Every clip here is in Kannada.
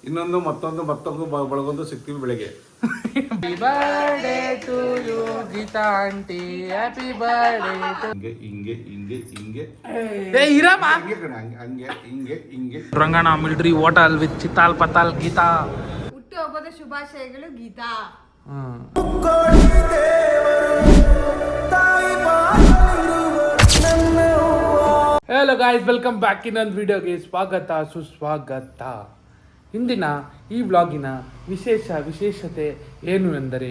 ಇನ್ನೊಂದು ಮತ್ತೊಂದು ಬಳಗೊಂದು ಸಿಗ್ತೀವಿ ಬೆಳಿಗ್ಗೆ. Happy birthday to you Geetha aunty, happy birthday to ಹಿಂಗೆ ಏ ಇರಮ್ಮ ಹಿಂಗೆ ರಂಗಣ ಮಿಲಿಟರಿ ಹೋಟೆಲ್ ವಿತ್ ಚಿತ್ತಾಲ್ ಪತಾಲ್ ಗೀತಾ. ಹುಟ್ಟುಹಬ್ಬದ ಶುಭಾಶಯಗಳು Geeta. Hello guys, welcome back ಇನ್ನೊಂದು ವಿಡಿಯೋಗೆ ಸ್ವಾಗತ ಸುಸ್ವಾಗತ. ಇಂದಿನ ಈ ವ್ಲಾಗಿನ ವಿಶೇಷತೆ ಏನು ಎಂದರೆ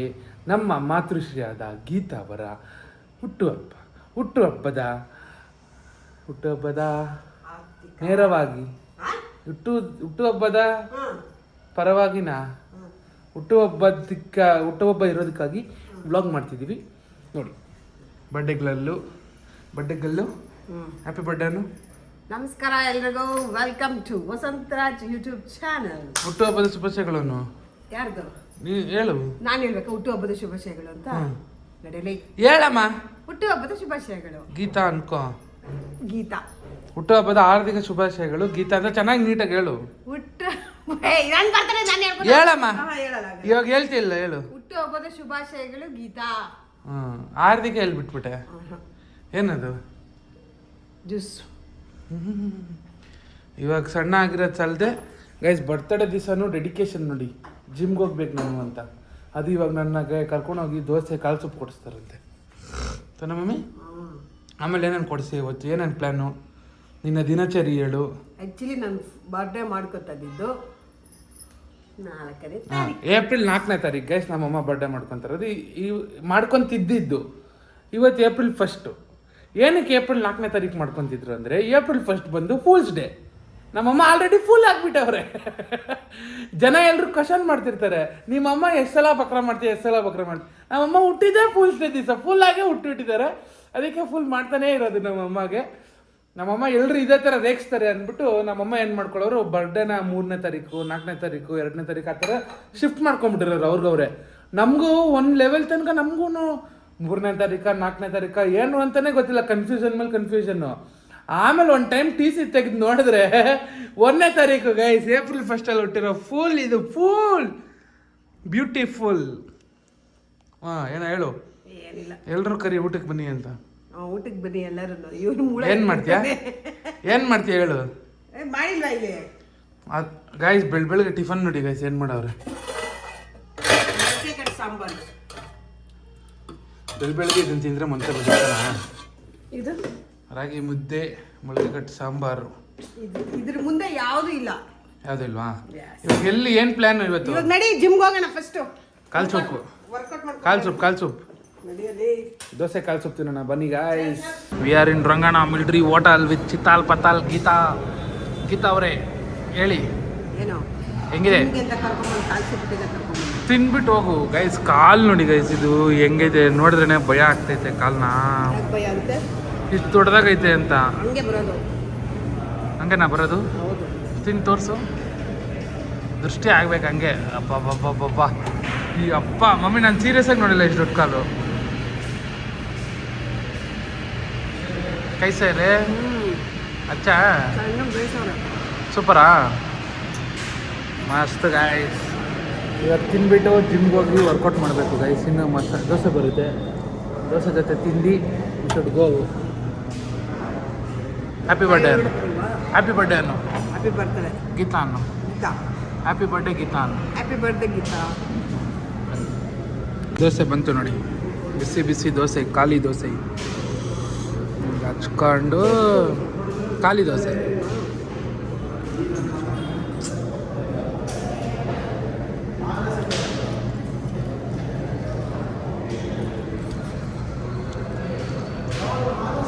ನಮ್ಮ ಮಾತೃಶ್ರೀಯಾದ ಗೀತಾ ಅವರ ಹುಟ್ಟುಹಬ್ಬದ ನೇರವಾಗಿ ಹುಟ್ಟುಹಬ್ಬದ ಪರವಾಗಿನ ಹುಟ್ಟುಹಬ್ಬ ಇರೋದಕ್ಕಾಗಿ ವ್ಲಾಗ್ ಮಾಡ್ತಿದ್ದೀವಿ ನೋಡಿ. ಬರ್ಡೇಗಲ್ಲು ಹ್ಯಾಪಿ ಬರ್ಡೇನು. ನಮಸ್ಕಾರ ಎಲ್ರಿಗೂ, welcome to Vasantharaj YouTube channel. ಹುಟ್ಟುಹಬ್ಬದ ಶುಭಾಶಯಗಳನ್ನು ಯಾರ್ದು ನೀ ಹೇಳು. ನಾನು ಹೇಳ್ಬೇಕಾ ಹುಟ್ಟುಹಬ್ಬದ ಶುಭಾಶಯಗಳು ಅಂತ? ನಡೀಲಿ ಹೇಳಮ್ಮ. ಹುಟ್ಟುಹಬ್ಬದ ಶುಭಾಶಯಗಳು ಗೀತಾ ಅನ್ಕೋ. ಗೀತಾ ಹುಟ್ಟುಹಬ್ಬದ ಹಾರ್ದಿಕ ಶುಭಾಶಯಗಳು ಗೀತಾ ಅಂತ ಚೆನ್ನಾಗಿ ನೀಟಾಗಿ ಹೇಳು. ಹೇಳಮ್ಮ. ಇವಾಗ ಹೇಳ್ತಿಲ್ಲ, ಹೇಳು. ಹುಟ್ಟುಹಬ್ಬದ ಶುಭಾಶಯಗಳು ಗೀತಾ. ಹಾರ್ದಿಕ ಹೇಳ್ಬಿಟ್ಬಿಟ್ಟೆ. ಏನದು? ಜ್ಯೂಸ್. ಇವಾಗ ಸಣ್ಣ ಆಗಿರೋದು ಸಲ್ದೆ ಗೈಸ್, ಬರ್ತಡೇ ದಿವಸನೂ ಡೆಡಿಕೇಶನ್ ನೋಡಿ. ಜಿಮ್ಗೆ ಹೋಗ್ಬೇಕು ನಾನು ಅಂತ. ಅದು ಇವಾಗ ನನ್ನ ಕರ್ಕೊಂಡೋಗಿ ದೋಸೆ ಕಾಲು ಸೊಪ್ಪು ಕೊಡಿಸ್ತಾರಂತೆ ತಾನೆ ಮಮ್ಮಿ? ಆಮೇಲೆ ಏನೇನು ಕೊಡಿಸಿ ಇವತ್ತು, ಏನೇನು ಪ್ಲ್ಯಾನು? ನಿನ್ನ ದಿನಚರಿ ಹೇಳು. ಆ್ಯಕ್ಚುಲಿ ನಾನು ಬರ್ಡೇ ಮಾಡ್ಕೊತಿದ್ದು ಏಪ್ರಿಲ್ 4ನೇ ತಾರೀಕು ಗೈಸ್ ನಮ್ಮಮ್ಮ ಬರ್ಡೇ ಮಾಡ್ಕೊತಾರೆ. ಅದು ಮಾಡ್ಕೊತಿದ್ದಿದ್ದು ಇವತ್ತು ಏಪ್ರಿಲ್ 1. ಏನಕ್ಕೆ ಏಪ್ರಿಲ್ 4ನೇ ತಾರೀಕು ಮಾಡ್ಕೊತಿದ್ರು ಅಂದರೆ ಏಪ್ರಿಲ್ 1 ಬಂದು ಫೂಲ್ಸ್ ಡೇ. ನಮ್ಮಮ್ಮ ಆಲ್ರೆಡಿ ಫುಲ್ ಆಗಿಬಿಟ್ಟವ್ರೆ. ಜನ ಎಲ್ಲರೂ ಕ್ವಶನ್ ಮಾಡ್ತಿರ್ತಾರೆ, ನಿಮ್ಮಮ್ಮ ಎಷ್ಟು ಸಲ ಬಕ್ರ ಮಾಡ್ತೀವಿ. ನಮ್ಮಮ್ಮ ಹುಟ್ಟಿದ್ದೇ ಫೂಲ್ಸ್ ಡೇ ದಿವಸ, ಫುಲ್ಲಾಗೆ ಹುಟ್ಟಿಬಿಟ್ಟಿದ್ದಾರೆ. ಅದಕ್ಕೆ ಫುಲ್ ಮಾಡ್ತಾನೇ ಇರೋದು ನಮ್ಮಮ್ಮಗೆ. ನಮ್ಮಮ್ಮ ಎಲ್ಲರೂ ಇದೇ ಥರ ರೇಗಿಸ್ತಾರೆ ಅಂದ್ಬಿಟ್ಟು ನಮ್ಮಮ್ಮ ಏನು ಮಾಡ್ಕೊಳ್ಳೋರು, ಬರ್ಡೇನ 3ನೇ ತಾರೀಕು 4ನೇ ತಾರೀಕು 2ನೇ ತಾರೀಕು ಆ ಥರ ಶಿಫ್ಟ್ ಮಾಡ್ಕೊಂಬಿಟ್ಟಿರೋರು ಅವ್ರಿಗವ್ರೆ. ನಮಗೂ ಒಂದು ಲೆವೆಲ್ ತನಕ ನಮಗೂ 3ನೇ ತಾರೀಕು 4ನೇ ತಾರೀಕು ಏನು ಅಂತಲೇ ಗೊತ್ತಿಲ್ಲ, ಕನ್ಫ್ಯೂಷನ್ ಮೇಲೆ ಕನ್ಫ್ಯೂಷನ್ನು. ಆಮೇಲೆ ಒಂದು ಟೈಮ್ ಟಿ ಸಿ ತೆಗೆದು ನೋಡಿದ್ರೆ 1ನೇ ತಾರೀಕು ಗೈಸ್, ಏಪ್ರಿಲ್ 1 ಹುಟ್ಟಿರೋ ಫುಲ್ ಬ್ಯೂಟಿಫುಲ್. ಏನೋ ಹೇಳು. ಏನಿಲ್ಲ, ಎಲ್ಲರೂ ಕರಿ ಊಟಕ್ಕೆ ಬನ್ನಿ ಅಂತ. ಊಟಕ್ಕೆ ಬನ್ನಿ ಎಲ್ಲರೂ. ಇವನು ಏನು ಮಾಡ್ತೀಯ ಹೇಳು. ಮಾಡಿಲ್ಲ ಇಲ್ಲಿ ಗಾಯ್ಸ್, ಬೆಳಗ್ಗೆ ಟಿಫನ್ ನೋಡಿ ಗೈಸ್ ಏನು ಮಾಡವ್ರೆ. ಸಾಂಬಾರು ಬೆಳಗ್ಗೆ ಇದನ್ನು ತಿಂದರೆ ಮಂತ್ರ ಬರುತ್ತಲ್ಲ. ಇದು ರಾಗಿ ಮುದ್ದೆ, ಮೊಳಕೆಕಟ್ಟು ಸಾಂಬಾರು. ಇದ್ರ ಮುಂದೆ ಯಾವುದು ಇಲ್ಲ. ಯಾವುದು ಇಲ್ವಾ? ಇವಾಗ ಎಲ್ಲಿ ಏನು ಪ್ಲಾನ್ ಇವತ್ತು? ಇವಾಗ ನಡಿ ಜಿಮ್ಗೆ ಹೋಗೋಣ. ಫಸ್ಟ್ ಕಾಲು ಸೊಪ್ಪು, ಕಾಲು ಸೊಪ್ಪು ದೋಸೆ ಕಾಲು ಸೊಪ್ಪು ತಿನ್ನೋಣ ಬನ್ನಿ guys. We are in Rangana military hotel with ಚಿತ್ತಾಲ್ ಪತಾಲ್ ಗೀತಾ. ಅವರೇ ಹೇಳಿ ಏನೋ ಹೆಂಗಿದೆ? ತಿನ್ಬಿಟ್ಟು ಹೋಗು ಗೈಸ್. ಕಾಲು ನೋಡಿ ಗೈಸ್, ಇದು ಹೆಂಗೈತೆ ನೋಡಿದ್ರೇನೆ ಭಯ ಆಗ್ತೈತೆ. ಕಾಲ್ನ ಇಷ್ಟು ದೊಡ್ಡದಾಗೈತೆ ಅಂತ. ಹಂಗೆ ನಾ ಬರೋದು. ತಿನ್ ತೋರಿಸು, ದೃಷ್ಟಿ ಆಗ್ಬೇಕು ಹಂಗೆ. ಅಬ್ಬಬ್ಬಬ್ಬಬ್ಬ ಈ ಅಪ್ಪ ಮಮ್ಮಿ, ನಾನು ಸೀರಿಯಸ್ ಆಗಿ ನೋಡಿಲ್ಲ ಇಷ್ಟು ದೊಡ್ಡ ಕಾಲು. ಕೈ ಸೇರೆ ಅಚ್ಚ ಸೂಪರಾ, ಮಸ್ತ್ ಗಾಯ್ಸ್. ಇವತ್ತು ತಿನ್ಬಿಟ್ಟು ಜಿಮ್ಗೆ ಹೋಗಿ ವರ್ಕೌಟ್ ಮಾಡಬೇಕು ಗೈಸ್. ಇನ್ನು ದೋಸೆ ಬರುತ್ತೆ, ದೋಸೆ ಜೊತೆ ತಿಂದು ಶುಡ್ ಗೋ. ಹ್ಯಾಪಿ ಬರ್ಡೇ ಅನ್ನು ಹ್ಯಾಪಿ ಬರ್ತ್ಡೇ ಗೀತಾ ಅನ್ನು. ಹ್ಯಾಪಿ ಬರ್ಡೇ ಗೀತಾ ಅನ್ನು. Happy birthday Geetha. ದೋಸೆ ಬಂತು ನೋಡಿ, ಬಿಸಿ ದೋಸೆ, ಖಾಲಿ ದೋಸೆ ಹಚ್ಕೊಂಡು ಖಾಲಿ ದೋಸೆ.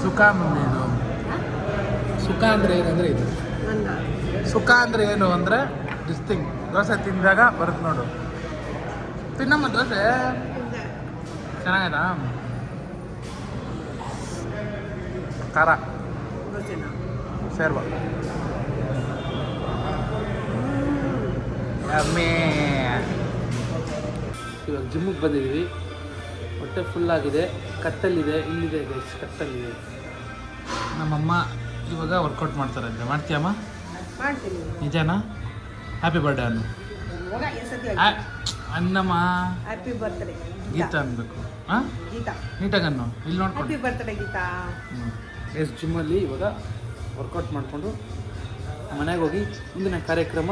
ಸುಖ ಮುಂದೇನು? ಸುಖ ಅಂದರೆ ಏನಂದರೆ ಇದು. ಸುಖ ಅಂದರೆ ಏನು ಅಂದರೆ ದಿಸ್ ಥಿಂಗ್. ದೋಸೆ ತಿಂದಾಗ ಬರುತ್ತೆ ನೋಡು. ತಿನ್ನಮ್ಮ ದೋಸೆ. ಚೆನ್ನಾಗೈತಾ? ಖಾರ ಸೇರ್ಬಾ. ಇವಾಗ ಜಿಮ್ಮಿಗೆ ಬಂದಿದ್ದೀವಿ. ಹೊಟ್ಟೆ ಫುಲ್ಲಾಗಿದೆ, ಕತ್ತಲ್ಲಿದೆ, ಇಲ್ಲಿದೆ ಗೈಸ್, ಕತ್ತಲ್ಲಿದೆ. ನಮ್ಮಮ್ಮ ಇವಾಗ ವರ್ಕೌಟ್ ಮಾಡ್ತಾರಂತೆ. ಮಾಡ್ತೀಯಮ್ಮ? ಮಾಡ್ತೀನಿ. ನಿಜನಾ? ಹ್ಯಾಪಿ ಬರ್ಡೇ ಅನ್ನು ಇವಾಗ ಎಸತಿ ಅನ್ನಮ್ಮ ಹ್ಯಾಪಿ ಬರ್ತ್ಡೇ ಗೀತಾ ಅನ್ಬೇಕು ಹಾಂ ಗೀತಾ ನೀಟಾಗಿ ಅನ್ನು ಇಲ್ಲಿ ನೋಡ್ಕೊಂಡು ಹ್ಯಾಪಿ ಬರ್ತ್ಡೇ ಗೀತಾ. ಎಸ್ ಜಿಮ್ಮಲ್ಲಿ ಇವಾಗ ವರ್ಕೌಟ್ ಮಾಡಿಕೊಂಡು ಮನೆಗೆ ಹೋಗಿ ಮುಂದಿನ ಕಾರ್ಯಕ್ರಮ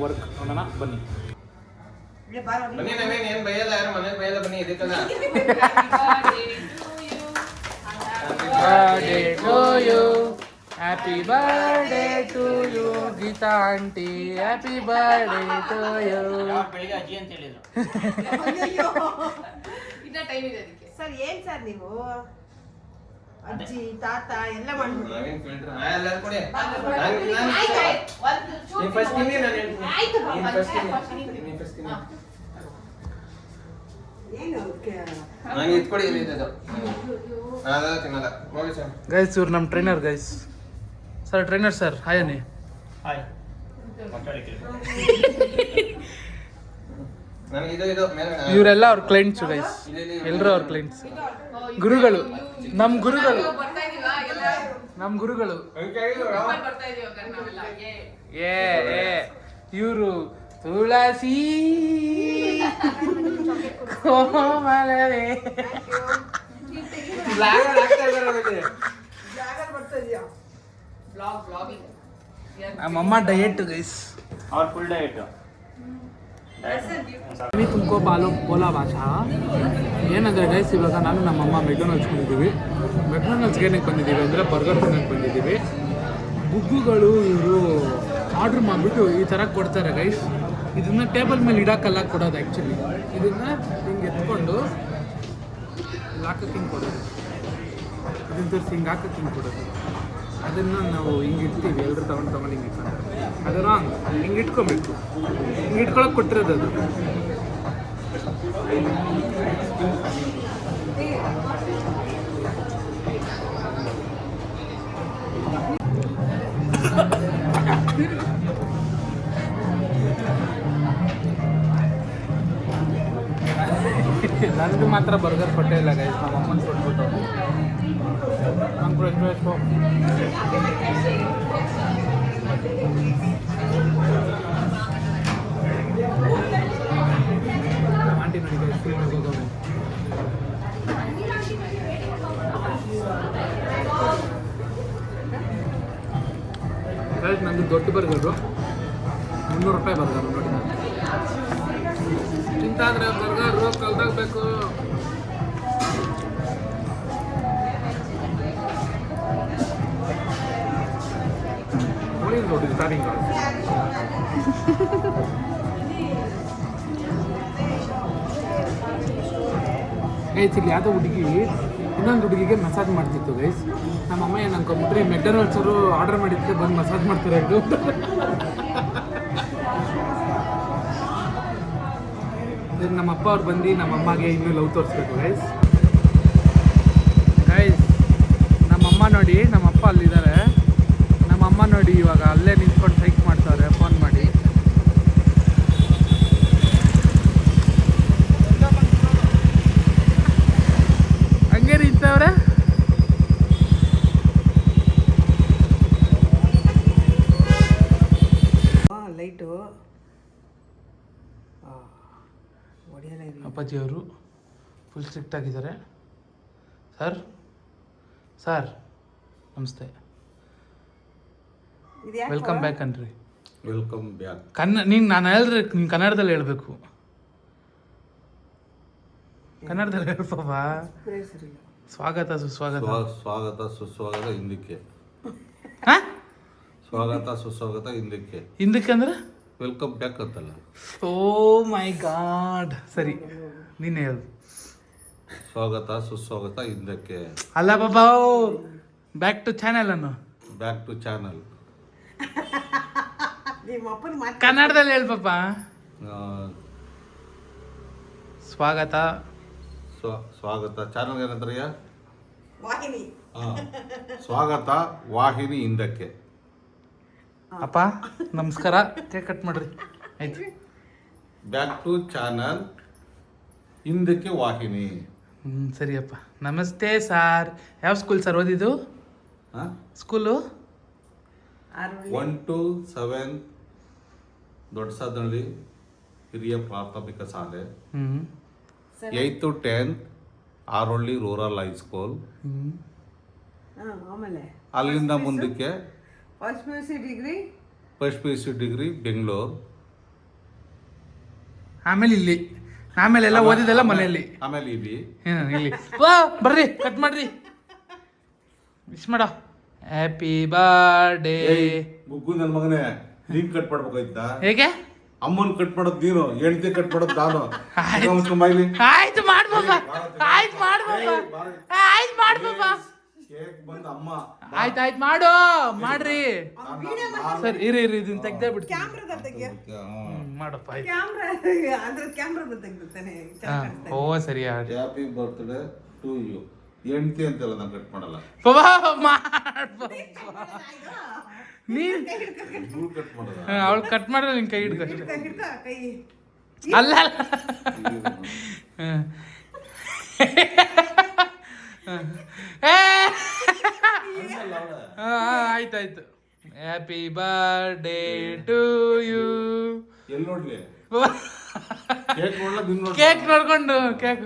ವರ್ಕ್ ನೋಡೋಣ ಬನ್ನಿ. ಬನ್ನಿ ನವೀನ್, ಏನ್ ಬೈಯಲ್ಲ, ಯಾರು ಮನೆಗೆ ಬೈಯಲ್ಲ, ಬನ್ನಿ ಇದಕ್ಕಲ್ಲ. Happy birthday to you Geetha aunty, happy birthday to you. ಬೆಳಿಗ್ಗೆ ಅಜ್ಜಿ ಅಂತ ಹೇಳಿದ್ರು. ಸರ್ ಏನ್ ಸರ್ ನೀವು ಅಜ್ಜಿ ತಾತ ಎಲ್ಲ ಮಾಡ್ಬಿಟ್ಟು ನವೀನ್ ಕೇಳ್ದ್ರು, ಎಲ್ಲರೂ ಕೊಡಿ. ನೀನ್ first ತಿನ್ನಿ, ನಾನು ಹೇಳ್ತೀನಿ. ನೀನ್ first ತಿನ್ನಿ. ಏನು ನಂಗೆ ಇದು ಕೊಡಿ, ಇದು. ಅದೆಲ್ಲ ತಿನ್ನಲ್ಲ. ಹೋಗಿ ಸರ್. ಗೈಸ್ ಇವ್ರು ನಮ್ಮ trainer guys. Sir trainer sir hi ಅನ್ನಿ. ನನಗೆ ಇದು ಮೇಲೆ ಇವರೆಲ್ಲ ಅವ್ರ ಕ್ಲೈಂಟ್ಸ್ ಗೈಸ್, ಎಲ್ಲರೂ ಅವ್ರ ಕ್ಲೈಂಟ್ಸ್, ಗುರುಗಳು, ನಮ್ಮ ಗುರುಗಳು. ಇವರು ತುಳಸಿ ಕೋಮಲವೇ. ನಮ್ಮಮ್ಮ ಡಯಟ್ ಗೈಸ್, ಅವ್ರ ಫುಲ್ ಡಯಟ್. ತುಮಕೋ ಬೋಲಾ ಭಾಷಾ ಏನಂದರೆ ಗೈಸ್, ಇವಾಗ ನಾನು ನಮ್ಮಮ್ಮ ಮೆಕ್ಡೊನಾಲ್ಡ್ಸ್ ಬಂದಿದ್ದೀವಿ. ಮೆಕ್ಡೊನಾಲ್ಡ್ಸ್ಗೆ ಏನಕ್ಕೆ ಬಂದಿದ್ದೀವಿ ಅಂದರೆ ಬರ್ಗರ್ ತಿನ್ನಕ್ಕೆ ಬಂದಿದ್ದೀವಿ. ಗುಗ್ಗುಗಳು ಇವರು ಆರ್ಡ್ರ್ ಮಾಡಿಬಿಟ್ಟು ಈ ಥರ ಕೊಡ್ತಾರೆ ಗೈಸ್. ಇದನ್ನು ಟೇಬಲ್ ಮೇಲೆ ಇಡೋಕ್ಕಲ್ಲ ಕೊಡೋದು ಆ್ಯಕ್ಚುಲಿ, ಇದನ್ನು ಹಿಂಗೆ ಎತ್ಕೊಂಡು ಹಾಕಕ್ಕೆ ಹಿಂಗೆ ಕೊಡೋದು, ಇದನ್ನು ತೋರಿಸಿ ಹಿಂಗೆ ಹಾಕಕ್ಕೆ ಹಿಂಗೆ ಕೊಡೋದು. ಅದನ್ನು ನಾವು ಹಿಂಗೆ ಇಡ್ತೀವಿ, ಎಲ್ಲರೂ ತೊಗೊಂಡು ಹಿಂಗೆ ಇಟ್ಕೊಂಡು. ಅದು ರಾಂಗ್, ಹಿಂಗೆ ಇಟ್ಕೊಬೇಕು, ಹಿಂಗೆ ಇಟ್ಕೊಳಕ್ಕೆ ಕೊಟ್ಟಿರೋದು ಅದು. ನನಗೆ ಮಾತ್ರ ಬರ್ಗರ್ ಕೊಟ್ಟೇ ಇಲ್ಲ ಗೈಸ್, ನಮ್ಮ ಅಮ್ಮನ ಕೊಟ್ಬಿಟ್ಟು. ಆಂಟಿ ನೋಡಿ ಗೈಸ್, ಫಿಲ್ಮಿಗೆ ಹೋಗೋದು. ಗೈಸ್ ನಂದು ದೊಡ್ಡ ಬರ್ಗರು 300 ರೂಪಾಯಿ ಬರ್ಗರು ನೋಡಿ. ತಿಂತಾದ್ರೆ ಬರ್ಗರು ಕಲ್ದಾಗಬೇಕು. ನೋಡಿ ಸ್ಟಾರ್ಟಿಂಗ್ ಗೈಸ್, ಇಲ್ಲಿ ಯಾವುದೋ ಹುಡುಗಿ ಇನ್ನೊಂದು ಹುಡುಗಿಗೆ ಮಸಾಜ್ ಮಾಡ್ತಿತ್ತು ಗೈಸ್. ನಮ್ಮಮ್ಮ ಏನು ಅನ್ಕೊಂಬಿಟ್ರೆ ಮೆಕ್ಡೊನಾಲ್ಡ್ಸ್ ಅವರು ಆರ್ಡರ್ ಮಾಡಿದ್ದಕ್ಕೆ ಬಂದು ಮಸಾಜ್ ಮಾಡ್ತಾರೆ ಇದು. ನಮ್ಮಪ್ಪ ಅವ್ರು ಬಂದು ನಮ್ಮಮ್ಮಗೆ ಇನ್ನೂ ಲವ್ ತೋರಿಸ್ಬೇಕು ಗೈಸ್. ನಮ್ಮಮ್ಮ ನೋಡಿ, ನಮ್ಮಪ್ಪ ಅಲ್ಲಿದ್ದಾರೆ. ನಮ್ಮಮ್ಮ ನೋಡಿ ಇವಾಗ ಅಲ್ಲೇ ನಿಂತ್ಕೊಂಡು ಸೈಕ್ ಮಾಡ್ತಾರೆ ಫೋನ್ ಮಾಡಿ. ಹಂಗೆ ನಿಂತವ್ರೆ. ಲೈಟು ಅಪ್ಪಾಜಿಯವರು ಫುಲ್ ಸ್ಟ್ರಿಕ್ಟ್ ಆಗಿದ್ದಾರೆ. ಸರ್ ನಮಸ್ತೆ, ವೆಲ್ಕಮ್ ಬ್ಯಾಕ್ ಅನ್ರಿ. Welcome back. ನೀನು ನಾನು ಹೇಳಿದ್ರೆ ನೀನು ಕನ್ನಡದಲ್ಲಿ ಹೇಳ್ಬೇಕು. ಕನ್ನಡದಲ್ಲಿ ಹೇಳ್ಬಾ. ಸ್ವಾಗತ ಸುಸ್ವಾಗತ. ಸ್ವಾಗತ ಸುಸ್ವಾಗತ ಹಿಂದಕ್ಕೆ. ಸ್ವಾಗತ ಸುಸ್ವಾಗತ ಹಿಂದಕ್ಕೆ. ಹಿಂದಕ್ಕೆ ಅಂದ್ರೆ ವೆಲ್ಕಮ್ ಬ್ಯಾಕ್ ಅಂತಲ್ಲ. Oh my God. ಸರಿ ನೀನು ಹೇಳು. ಸ್ವಾಗತ ಸುಸ್ವಾಗತ ಹಿಂದಕ್ಕೆ. ಅಲ್ಲ ಬಾಬಾ, ಬ್ಯಾಕ್ ಟು ಚಾನೆಲ್ ಅನ್ನು. Back to channel. ಕನ್ನಡದಲ್ಲಿ ಹೇಳು ಪಾಪ. ಸ್ವಾಗತ ಸ್ವಾಗತ ಚಾನಲ್ ಏನಂತಾರಯ್ಯ? ವಾಹಿನಿ. ಸ್ವಾಗತ ವಾಹಿನಿ ಹಿಂದಕ್ಕೆ. ಅಪ್ಪ ನಮಸ್ಕಾರ, ಕೇಕ್ ಕಟ್ ಮಾಡ್ರಿ ಆಯ್ತು. ಬ್ಯಾಕ್ ಟು ಚಾನಲ್ ಹಿಂದಕ್ಕೆ ವಾಹಿನಿ. ಸರಿಯಪ್ಪ. ನಮಸ್ತೆ ಸಾರ್. ಯಾವ ಸ್ಕೂಲ್ ಸರ್ ಓದಿದ್ದು? ಸ್ಕೂಲು ಆರೋಳಿ 1 to 7 ದೊಡ್ಡಸದಳ್ಳಿ ಹಿರಿಯ ಪ್ರಾಥಮಿಕ ಶಾಲೆ. 8 to 10 ಆರೋಳ್ಳಿ ರೂರಲ್ ಹೈಸ್ಕೂಲ್. ಆಮೇಲೆ ಅಲ್ಲಿಂದ ಮುಂದಕ್ಕೆ first P U C degree first PUC degree Bengaluru. ಆಮೇಲೆ ಇಲ್ಲಿ ಆಮೇಲೆ ಎಲ್ಲ ಓದಿದೆಲ್ಲ ಮನೆಯಲ್ಲಿ. ಆಮೇಲೆ ಇಲ್ಲಿ ಇಲ್ಲಿ ವಾ ಬರ್ರಿ ಕಟ್ ಮಾಡ್ರಿ ವಿಶ್ ಮಾಡ ಹ್ಯಾಪಿ ಬರ್ಡೇ. ಗುಗ್ಗು ನನ್ನ ಮಗನೇ ನೀನ್ ಕಟ್ ಮಾಡ್ಬೇಕಾಯ್ತಾ? ಹೇಗೆ ಅಮ್ಮನ್ ಕಟ್ ಮಾಡೋದ್ ನೀನು, ಹೆಂಡತಿ ಕಟ್ ಮಾಡೋದ್ ನಾನು. ಸ್ಮೈಲಿ ಆಯ್ತು ಮಾಡ್ಬಾಪ ಆಯ್ತು ಮಾಡ್ಬಾಪ ಆಯ್ತು ಮಾಡ್ಬಾಪ ಕೇಕ್ ಬಂದ್ ಅಮ್ಮ ಆಯ್ತು ಆಯ್ತು ಮಾಡು ಮಾಡ್ರಿ ಸರ್ ಇರಿ ಇದನ್ನ ತೆಗ್ದೇ ಬಿಡ್ತೀನಿ. ಕ್ಯಾಮ್ರಾದ ತೆಗಿಯ ಮಾಡಪ್ಪ ಆಯ್ತು. ಕ್ಯಾಮ್ರಾ ಅಂದ್ರೆ ಕ್ಯಾಮ್ರಾದ ತೆಗ್ದುತ್ತಾನೆ. ಓ ಸರಿ ಹ್ಯಾಪಿ ಬರ್ತ್ಡೇ ಟು ಯು. ಹೆಂಡತಿ ಅಂತೆಲ್ಲ ನಾನು ಕಟ್ ಮಾಡಲ್ಲ, ನೀನ್ ಇವ್ಳು ಕಟ್ ಮಾಡಲ್ಲ. ಅವಳು ಕಟ್ ಮಾಡಿದ್ರೆ ನಿನ್ ಕೈ ಹಿಡ್ಕೊ ಅಷ್ಟೇ. ಹಿಡ್ಕ ಕೈ ಅಲ್ಲ ಆಯ್ತಾಯ್ತು ಹ್ಯಾಪಿ ಬರ್ಡೇ ಟು ಯು. ಎಲ್ಲಿ ನೋಡ್ಲಿ ಕೇಕ್ ನೋಡ್ಲ ನಿನ್ ನೋಡ್ಲ? ಕೇಕ್ ನೋಡ್ಕೊಂಡು cake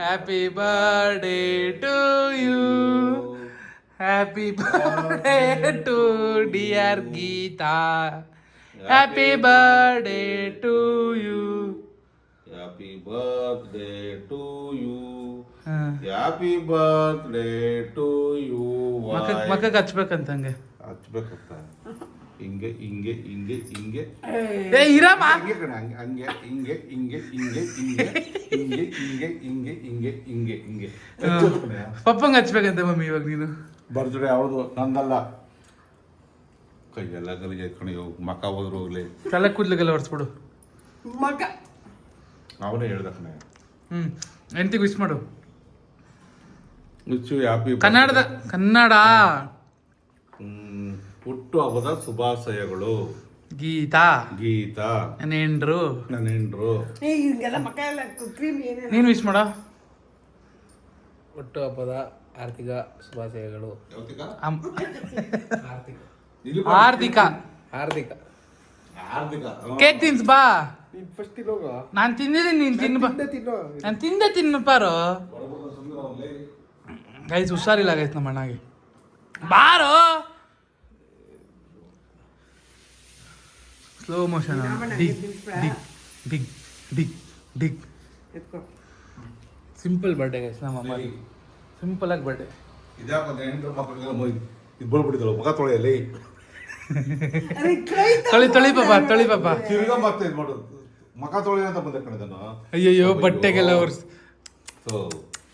happy birthday to you happy birthday to dear Geetha happy birthday to you. Happy birthday to you. Happy birthday to you. ಮಕ್ಕಕ್ಕೆ ಹಚ್ಬೇಕಂತ ಹಂಗೆ ಹಚ್ಬೇಕಂತ ಹಿಂಗೆ ಹಿಂಗೆ ಹಿಂಗೆ ಹಿಂಗೆ ಏ ಇರಮ್ಮ ಹಿಂಗೆ ಕಣೆ, ಹಂಗೆ ಹಂಗೆ ಹಿಂಗೆ ಹಿಂಗೆ ಹಿಂಗೆ ಹಿಂಗೆ ಹಿಂಗೆ ಹಿಂಗೆ ಹಿಂಗೆ ಹಿಂಗೆ ಹಿಂಗೆ ಹಿಂಗೆ ಪಪ್ಪಂಗೆ ಹಚ್ಬೇಕಂತ ಮಮ್ಮಿ ಇವಾಗ ನೀನು. ಬರ್ತ್ಡೇ ಅವ್ರದ್ದು ನಂದಲ್ಲ. ಕೈಯೆಲ್ಲ ಗಲೀಜ್ ಎತ್ಕೊಂಡು ಮಕ್ಕ ಹೋದ್ರು ಹೋಗ್ಲಿ. ತಲೆ ಕೂದ್ಲಿಗೆಲ್ಲ ಒರೆಸ್ಬಿಡು. ಮಗ ಅವನೇ ಹೇಳ್ದ ಕಣೆ. ಎಂಟಿಗೆ ವಿಶ್ ಮಾಡು. ವಿಶ್ ಹ್ಯಾಪಿ ಕನ್ನಡ ಹುಟ್ಟು ಹಬ್ಬದ ಶುಭಾಶಯಗಳು. ಗೀತಾ ಗೀತಾ ನನ್ನ ಹೆಂಡ್ರು ನನ್ನ ಹೆಂಡ್ರು. ಹಿಂಗೆಲ್ಲ ಮಕ್ಕ ಎಲ್ಲ ಕ್ರೀಮ್ ಏನೇನು ನೀನು ವಿಶ್ ಮಾಡ. ಹುಟ್ಟು ಹಬ್ಬದ ಆರ್ಥಿಕ ಶುಭಾಶಯಗಳು. ಹಾರ್ದಿಕ ಹಾರ್ದಿಕ ಕೇಕ್ ತಿನ್ಸ್ ಬಾ. ನಾನು ತಿಂದಿದ್ದೀನಿ ನೀನು ತಿನ್ನು ಬಾ. ನಾನು ತಿನ್ನು ಪಾರು. ಗೈಸ್ ಹುಷಾರಿಲ್ಲ ಗೈಸ್ ನಮ್ಮ ಅಣ್ಣಗೆ. ಬಾರೋ ಸ್ಲೋ ಮೋಷನ್. ಡಿಗ್ ಡಿಗ್ ಡಿಗ್ ಡಿಗ್ ಡಿಗ್. ಎತ್ಕೋ ಸಿಂಪಲ್ ಬರ್ಡೇ ಗೈಸ್ ನಮ್ಮ ಅಮ್ಮ. ಸಿಂಪಲ್ ಆಗಿ ಬರ್ಡೇ. ಇದ್ಯಾಕ ಹೆಂಡ್ರು ಮಕ್ಕಳಿಗೆ ಇದು ಬಳ್ಬಿಟ್ಟಿದ್ದಳು ಮುಖ ತೊಳೆಯಲ್ಲಿ. ತೊಳಿ ಪಾಪ. ತಿರ್ಗಾ ಮತ್ತೆ ಇದು ಮಾಡೋದು ಮುಖ ತೊಳೆ ಅಂತ ಬಂದೆ ಕಣಿದನು. ಅಯ್ಯಯ್ಯೋ ಬಟ್ಟೆಗೆಲ್ಲ ಒರ್ಸ್. ಸೊ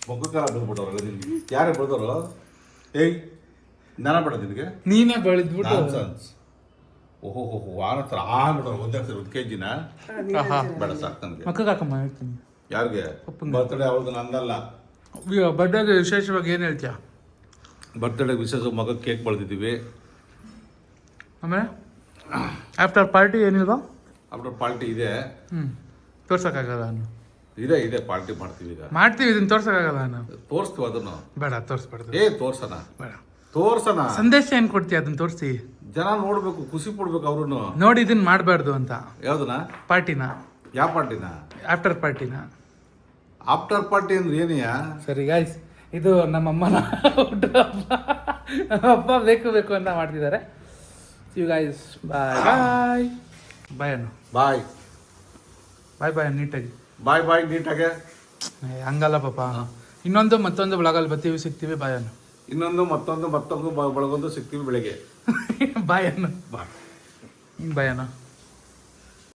ಮುಖಕ್ಕೆಲ್ಲ ಬಂದ್ಬಿಟ್ಟವ್ರಲ್ಲ ನಿನ್ಗೆ. ಯಾರೇ ಬೆಳೆದವರು? ಏಯ್ ನಾನ ಬೇಡ ನಿನಗೆ. ನೀನೇ ಬೆಳೆದ್ಬಿಟ್ಟು ಓಹೋ ವಾರ ಹತ್ರ ಆಗ್ಬಿಟ್ಟವ್ರು ಒಂದೇ ಸರಿ 1 kg ಬೇಡ ಸಾಕು ನನಗೆ. ಮಕ್ಕಕ್ಕೆ ಹಾಕಮ್ಮ ಹೇಳ್ತೀನಿ. ಯಾರಿಗೆ ಬರ್ತ್ಡೇ ಅವ್ರದ್ದು ನಂದಲ್ಲ. ಬರ್ಡೇಗೆ ವಿಶೇಷವಾಗಿ ಏನು ಹೇಳ್ತೀಯ? ಬರ್ತ್ಡೇ ವಿಶೇಷ ಮಗ ಕೇಕ್ ಬೆಳೆದಿದ್ದೀವಿ. ಆಮೇಲೆ ಆಫ್ಟರ್ ಪಾರ್ಟಿ ಏನಿಲ್ವಾ? ಆಫ್ಟರ್ ಪಾರ್ಟಿ ಇದೆ. ತೋರ್ಸೋಕ್ಕಾಗಲ್ಲ ನಾನು. ಇದೆ ಪಾರ್ಟಿ ಮಾಡ್ತೀವಿ ಈಗ. ಮಾಡ್ತೀವಿ ಇದನ್ನ ತೋರ್ಸೋಕ್ಕಾಗಲ್ಲ ನಾನು. ತೋರಿಸ್ತೀವಿ ಅದನ್ನು. ಬೇಡ ತೋರಿಸ್ಬಾರ್ದು. ತೋರ್ಸಣ ಬೇಡ ತೋರ್ಸಣ. ಸಂದೇಶ ಏನು ಕೊಡ್ತೀಯ ಅದನ್ನ ತೋರಿಸಿ. ಜನ ನೋಡ್ಬೇಕು, ಖುಷಿ ಪಡ್ಬೇಕು ಅವ್ರು. ನೋಡಿ ಇದನ್ನ ಮಾಡಬಾರ್ದು ಅಂತ. ಯಾವ್ದನ? ಪಾರ್ಟಿನ. ಯಾವ ಪಾರ್ಟಿನ? ಆಫ್ಟರ್ ಪಾರ್ಟಿನ. ಆಫ್ಟರ್ ಪಾರ್ಟಿ ಅಂದ್ರೆ ಏನಯ್ಯ? ಸರಿ ಗಾಯ್ಸ್, ಇದು ನಮ್ಮಮ್ಮನ ಹಬ್ಬ ಬೇಕು ಅಂತ ಮಾಡ್ತಿದ್ದಾರೆ. ಯು ಗೈಸ್ ಬಾಯ್ ಬಾಯ್ ಬಾಯ್ ಅನ್ನು ಬಾಯ್ ಬಾಯ್ ನೀಟಾಗಿ ಬಾಯ್ ನೀಟಾಗೆ. ಹಂಗಲ್ಲ ಪಾಪ. ಇನ್ನೊಂದು ಮತ್ತೊಂದು ಬ್ಲಾಗಲ್ಲಿ ಬರ್ತೀವಿ, ಸಿಗ್ತೀವಿ. ಬಾಯ್ ಅನ್ನು. ಇನ್ನೊಂದು ಮತ್ತೊಂದು ಬಳಗೊಂದು ಸಿಗ್ತೀವಿ ಬೆಳಗ್ಗೆ. ಬಾಯ್ ಅನ್ನು ಬಾಯ್ ಬಾಯ್ ಅನ್ನು.